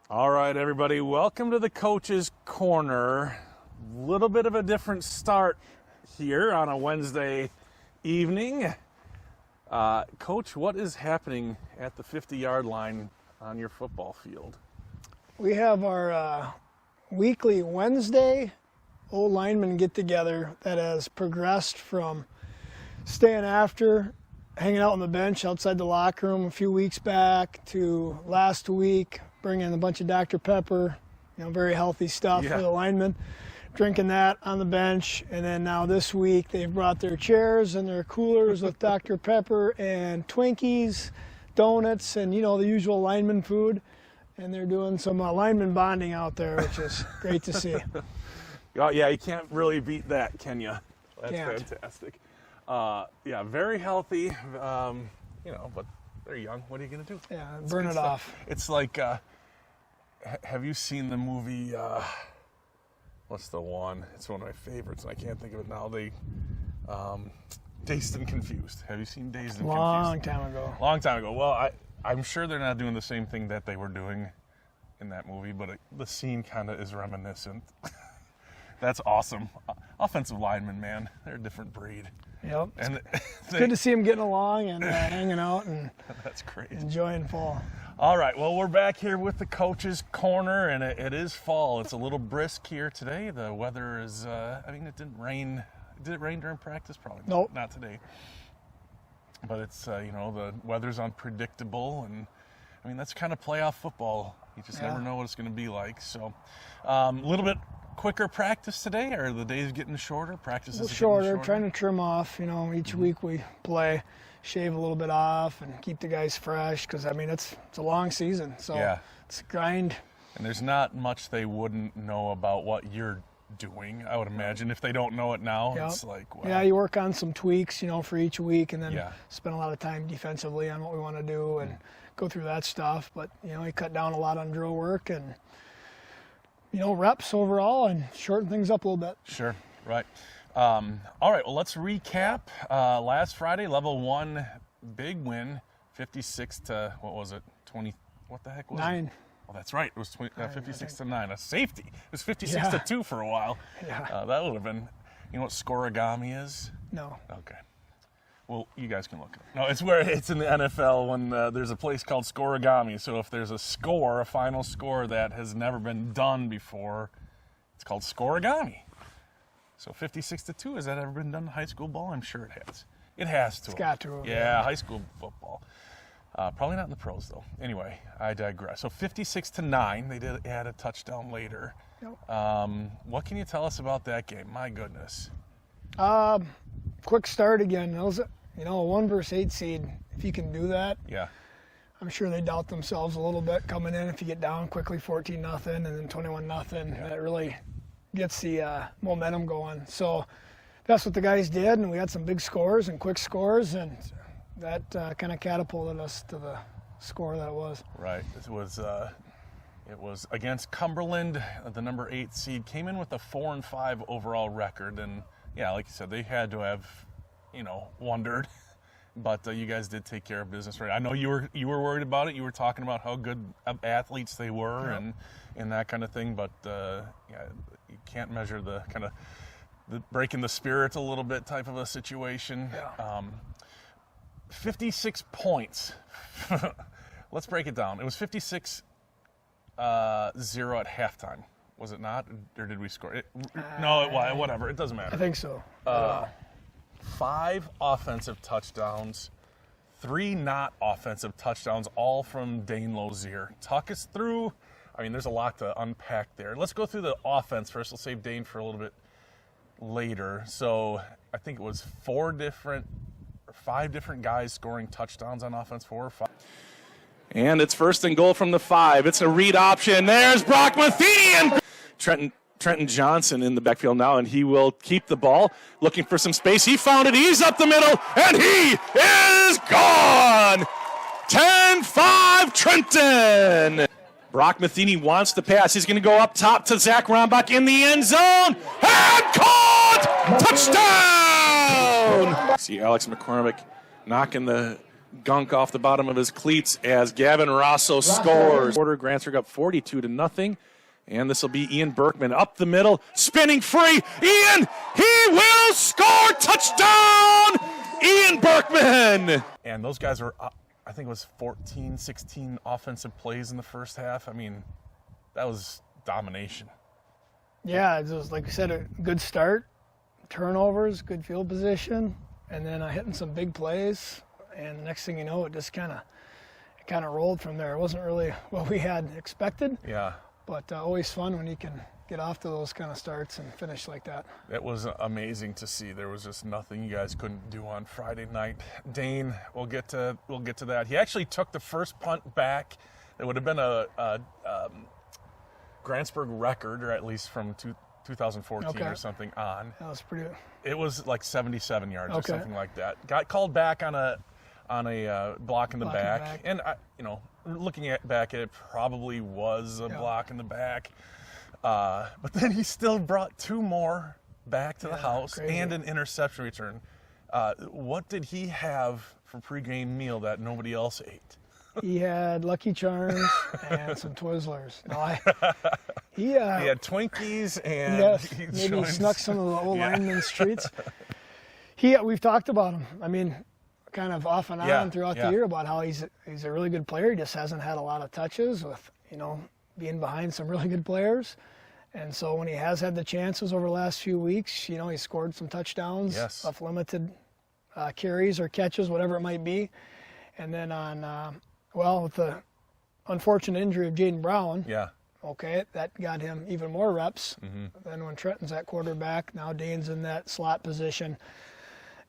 All right, everybody, welcome to the Coach's Corner. A little bit of a different start here on a Wednesday evening. Coach, what is happening at the 50-yard line on your football field? We have our weekly Wednesday old lineman get-together that has progressed from staying after, hanging out on the bench outside the locker room a few weeks back to last week, bringing a bunch of Dr. Pepper, very healthy stuff for the linemen, drinking that on the bench. And then now this week they've brought their chairs and their coolers with Dr. Pepper and Twinkies, donuts, and the usual lineman food. And they're doing some lineman bonding out there, which is great to see. Oh, yeah, you can't really beat that, can you? That's Can't. fantastic. Very healthy, but they're young. What are you going to do? Yeah, burn it off. It's like, have you seen the movie, what's the one? It's one of my favorites, and I can't think of it now. Dazed and Confused. Have you seen Dazed and Confused? Long time ago. Long time ago. Well, I'm sure they're not doing the same thing that they were doing in that movie, but the scene kind of is reminiscent. That's awesome. Offensive linemen, man, they're a different breed. Yep. And it's good to see them getting along and hanging out and that's great. Enjoying fall. All right, well, we're back here with the Coach's Corner, and it is fall. It's a little brisk here today. The weather is, it didn't rain. Did it rain during practice? Probably Nope. Not today. But it's, the weather's unpredictable, and, that's kind of playoff football. You just never know what it's going to be like. So a little bit quicker practice today, or the day's getting shorter? Practice is shorter, trying to trim off. Each week we play, shave a little bit off, and keep the guys fresh because, it's a long season. So it's a grind. And there's not much they wouldn't know about what you're doing, I would imagine. If they don't know it now, it's like, wow. Yeah, you work on some tweaks, for each week, and then spend a lot of time defensively on what we want to do and go through that stuff. But, you cut down a lot on drill work and, reps overall and shorten things up a little bit. Sure, right. All right, well, let's recap. Last Friday, level 1, big win, 56 to, what was it, 20, what the heck was 9. it? Oh, that's right. It was 56 to 9. A safety. It was 56 to 2 for a while. Yeah. That would have been, you know what scoregami is? No. Okay. Well, you guys can look it up. No, it's in the NFL when there's a place called scoregami. So if there's a final score that has never been done before, it's called scoregami. So 56 to 2, has that ever been done in high school ball? I'm sure it has. It has to. It's got to. Yeah, high school football. Probably not in the pros, though. Anyway, I digress. So 56 to 9, they did add a touchdown later. Yep. What can you tell us about that game? My goodness. Quick start again. Those, a 1 versus 8 seed, if you can do that, I'm sure they doubt themselves a little bit coming in. If you get down quickly 14-0 and then 21-0, that really gets the momentum going. So that's what the guys did, and we had some big scores and quick scores, and that kind of catapulted us to the score that it was. Right. It was against Cumberland, the number 8 seed, came in with a 4-5 overall record, and like you said, they had to have, wondered, but you guys did take care of business. Right. I know you were worried about it. You were talking about how good athletes they were and that kind of thing, but you can't measure the kind of the breaking the spirit a little bit type of a situation. 56 points. Let's break it down. It was 56-0 at halftime. Was it not? Or did we score? No, whatever. It doesn't matter. I think so. 5 offensive touchdowns, 3 not offensive touchdowns, all from Dane Lozier. Talk us through. There's a lot to unpack there. Let's go through the offense first. We'll save Dane for a little bit later. So I think it was 5 different guys scoring touchdowns on offense, 4 or 5. And it's 1st and goal from the 5. It's a read option. There's Brock Matheny and Trenton Johnson in the backfield now, and he will keep the ball, looking for some space. He found it. He's up the middle, and he is gone. 10-5 Trenton. Brock Matheny wants to pass. He's going to go up top to Zach Rombach in the end zone. And caught! Touchdown! See Alex McCormick knocking the gunk off the bottom of his cleats as Gavin Rosso scores. Quarter, Grantsburg up 42-0. And this will be Ian Berkman up the middle, spinning free. Ian, he will score! Touchdown! Ian Berkman! And those guys were, I think it was 14, 16 offensive plays in the first half. I mean, that was domination. Yeah, it was, like you said, a good start, turnovers, good field position, and then hitting some big plays. And the next thing you know, it just kind of rolled from there. It wasn't really what we had expected. Yeah. But always fun when you can get off to those kind of starts and finish like that. It was amazing to see. There was just nothing you guys couldn't do on Friday night. Dane, we'll get to that. He actually took the first punt back. It would have been a Grantsburg record, or at least from 2014 or something on. That was pretty. It was like 77 yards or something like that. Got called back on a block in the back. And looking back at it, probably was a block in the back. But then he still brought two more back to the house and an interception return. What did he have for pregame meal that nobody else ate? He had Lucky Charms and some Twizzlers. No, he had Twinkies and maybe he snuck some of the old linemen's treats. We've talked about him. I mean, kind of off and on throughout the year about how he's a really good player. He just hasn't had a lot of touches with being behind some really good players. And so when he has had the chances over the last few weeks, he scored some touchdowns off limited carries or catches, whatever it might be. And then on with the unfortunate injury of Jaden Brown, that got him even more reps. Then when Trenton's at quarterback, now Dane's in that slot position.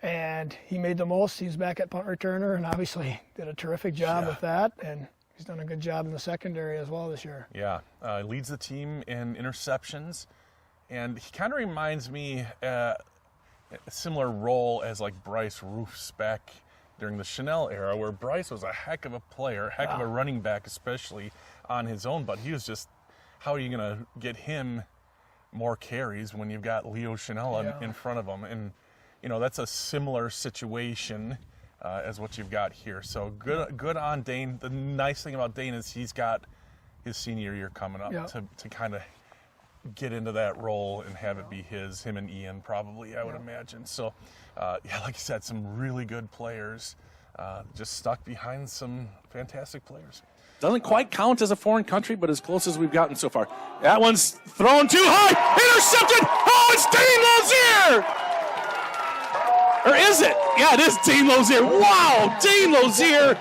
And he made the most. He's back at punt returner and obviously did a terrific job with that. And he's done a good job in the secondary as well this year. Yeah, leads the team in interceptions. And he kind of reminds me a similar role as like Bryce Roofs back during the Chanel era, where Bryce was a heck of a player, heck of a running back, especially on his own. But he was just, how are you going to get him more carries when you've got Leo Chanel in front of him? And, that's a similar situation as what you've got here. So good on Dane. The nice thing about Dane is he's got his senior year coming up to kind of get into that role and have it be him and Ian probably, I would imagine. So, like you said, some really good players just stuck behind some fantastic players. Doesn't quite count as a foreign country, but as close as we've gotten so far. That one's thrown too high. Intercepted. Oh, it's Dane Lozier. Or is it? Yeah, it is Dane Lozier. Wow, Dane Lozier.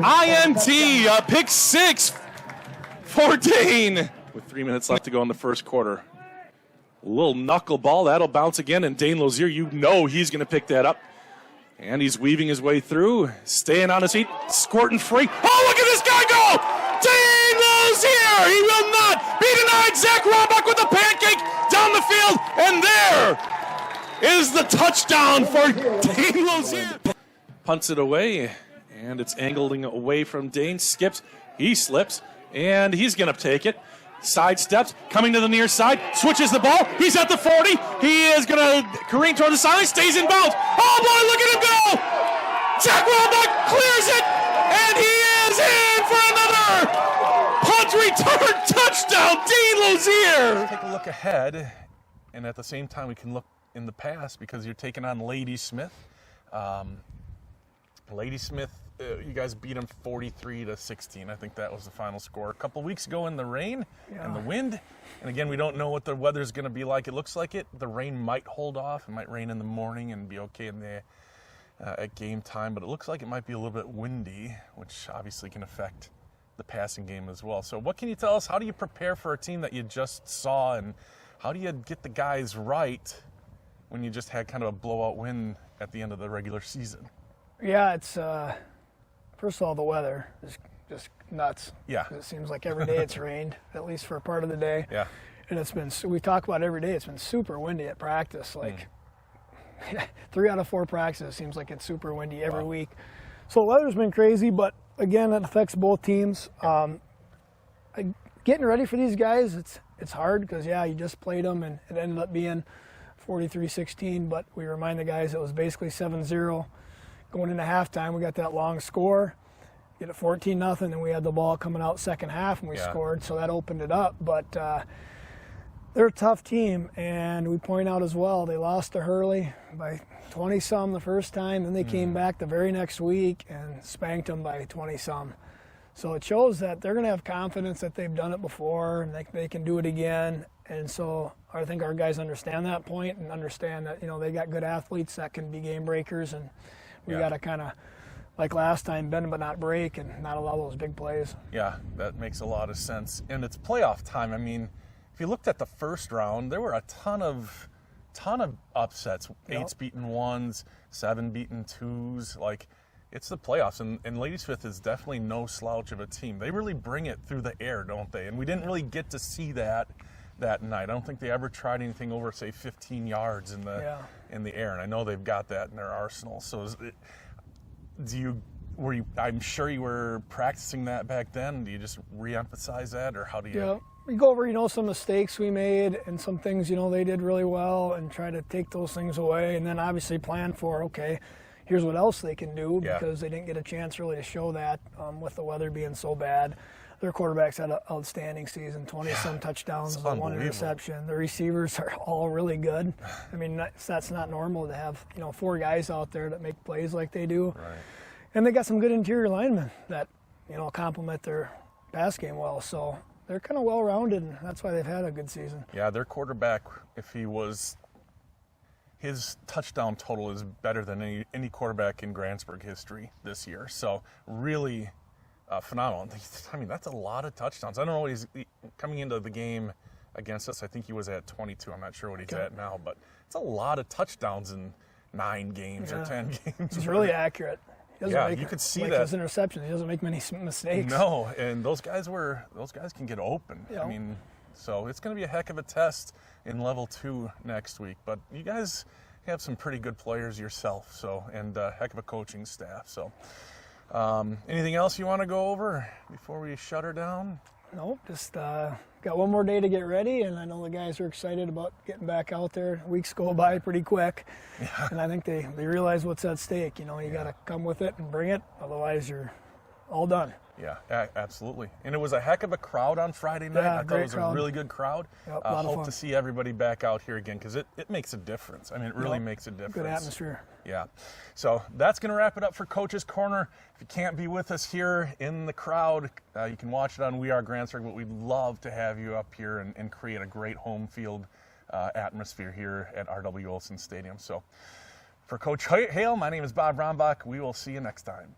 INT, pick 6 for Dane. With 3 minutes left to go in the first quarter. A little knuckleball. That'll bounce again, and Dane Lozier, he's going to pick that up. And he's weaving his way through, staying on his feet, squirting free. Oh, look at this guy go! Dane Lozier! He will not be denied. Zach Roebuck with a pancake down the field, and there is the touchdown for Dane Lozier. Punts it away, and it's angling away from Dane. Skips, he slips, and he's going to take it. Sidesteps, coming to the near side, switches the ball. He's at the 40. He is going to careen toward the sideline, stays in bounds. Oh, boy, look at him go! Zach Roebuck clears it, and he is in for another punt return touchdown, Dane Lozier. Take a look ahead, and at the same time we can look in the past because you're taking on Ladysmith. Ladysmith, you guys beat them 43-16. I think that was the final score. A couple weeks ago in the rain and the wind. And again, we don't know what the weather's going to be like. It looks like the rain might hold off. It might rain in the morning and be okay at game time. But it looks like it might be a little bit windy, which obviously can affect the passing game as well. So what can you tell us? How do you prepare for a team that you just saw? And how do you get the guys right when you just had kind of a blowout win at the end of the regular season? Yeah, it's first of all, the weather is just nuts. Yeah. It seems like every day it's rained, at least for a part of the day. Yeah. And it's been, we talk about every day, it's been super windy at practice. Like 3 out of 4 practices, seems like it's super windy every week. So the weather's been crazy, but again, it affects both teams. Getting ready for these guys, it's hard because, you just played them and it ended up being 43-16, but we remind the guys it was basically 7-0 going into halftime, we got that long score, get it 14-0, and we had the ball coming out second half, and we scored, so that opened it up. But they're a tough team, and we point out as well, they lost to Hurley by 20-some the first time, then they came back the very next week and spanked them by 20-some. So it shows that they're going to have confidence that they've done it before and they can do it again. And so I think our guys understand that point and understand that, they got good athletes that can be game breakers, and we got to kind of, like last time, bend but not break and not allow those big plays. Yeah, that makes a lot of sense. And it's playoff time. I mean, if you looked at the first round, there were a ton of upsets. 8's beaten 1s, 7 beaten 2s. Like, it's the playoffs, and Ladysmith is definitely no slouch of a team. They really bring it through the air, don't they? And we didn't really get to see that night. I don't think they ever tried anything over, say, 15 yards in the air, and I know they've got that in their arsenal. So I'm sure you were practicing that back then. Do you just re-emphasize that, or how do you? Yeah, we go over, some mistakes we made and some things, they did really well, and try to take those things away, and then obviously plan for, okay, here's what else they can do, because they didn't get a chance really to show that with the weather being so bad. Their quarterbacks had an outstanding season, 20-some touchdowns, 1 interception. The receivers are all really good. I mean, that's not normal to have 4 guys out there that make plays like they do. Right. And they got some good interior linemen that complement their pass game well. So they're kind of well-rounded, and that's why they've had a good season. Yeah, their quarterback, his touchdown total is better than any quarterback in Grantsburg history this year. So really phenomenal. I mean, that's a lot of touchdowns. I don't know what he's coming into the game against us. I think he was at 22. I'm not sure what he's at now, but it's a lot of touchdowns in 9 games or 10 games. He's really accurate. You could see that. His interception, he doesn't make many mistakes. No, and those guys can get open. Yeah. I mean, so it's going to be a heck of a test in level 2 next week. But you guys have some pretty good players yourself, and a heck of a coaching staff. So, anything else you want to go over before we shut her down? Nope, just got one more day to get ready, and I know the guys are excited about getting back out there. Weeks go by pretty quick, and I think they realize what's at stake. You got to come with it and bring it, otherwise you're all done. Yeah, absolutely. And it was a heck of a crowd on Friday night. I thought it was a really good crowd. Yep, a lot of hope fun. to see everybody back out here again, because it makes a difference. I mean, it really makes a difference. Good atmosphere. Yeah. So that's going to wrap it up for Coach's Corner. If you can't be with us here in the crowd, you can watch it on We Are Grantsburg, but we'd love to have you up here and create a great home field atmosphere here at R.W. Olson Stadium. So for Coach Hale, my name is Bob Rombach. We will see you next time.